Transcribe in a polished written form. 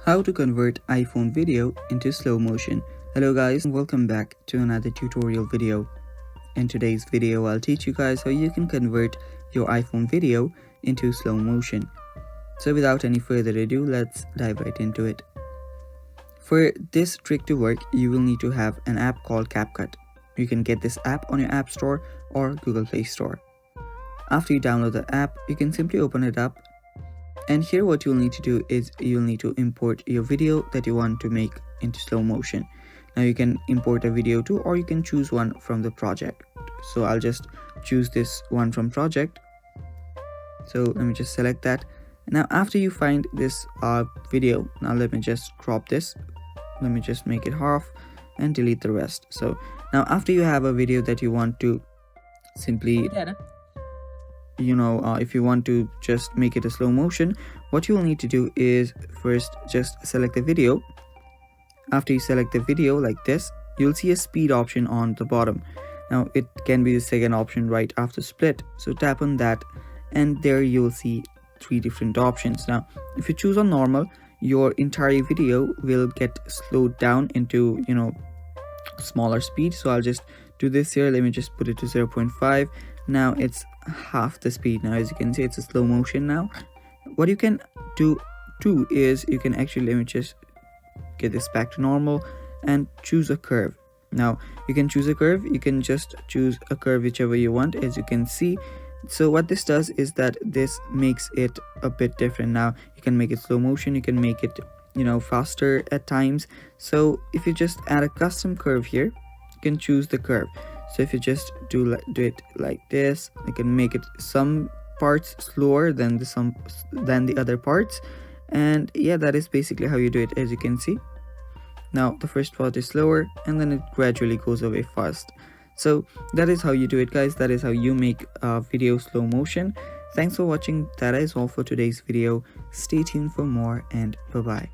How to convert iPhone video into slow motion. Hello guys, and welcome back to another tutorial video. In today's video, I'll teach you guys how you can convert your iPhone video into slow motion. So without any further ado, let's dive right into it. For this trick to work, you will need to have an app called CapCut. You can get this app on your App Store or Google Play Store. After you download the app, you can simply open it up. And here what you'll need to do is you'll need to import your video that you want to make into slow motion. Now you can import a video too, or you can choose one from the project. So I'll just choose this one from project. So let me just select that. Now after you find this video, now let me just crop this. Let me just make it half and delete the rest. So now after you have a video that you want to simply if you want to just make it a slow motion, what you will need to do is first just select the video. After you select the video like this, you'll see a speed option on the bottom. Now it can be the second option right after split, so tap on that and there you'll see three different options. Now if you choose on normal, your entire video will get slowed down into smaller speed. So I'll just do this here. Let me just put it to 0.5. now it's half the speed. Now as you can see, it's a slow motion. Now what you can do too is you can actually, let me just get this back to normal and choose a curve. Now you can choose a curve, you can just choose a curve whichever you want, as you can see. So what this does is that this makes it a bit different. Now you can make it slow motion, you can make it faster at times. So if you just add a custom curve here, you can choose the curve. So if you just do it like this, you can make it some parts slower than the other parts. And yeah, that is basically how you do it, as you can see. Now the first part is slower and then it gradually goes away fast. So that is how you do it, guys. That is how you make a video slow motion. Thanks for watching. That is all for today's video. Stay tuned for more, and bye bye.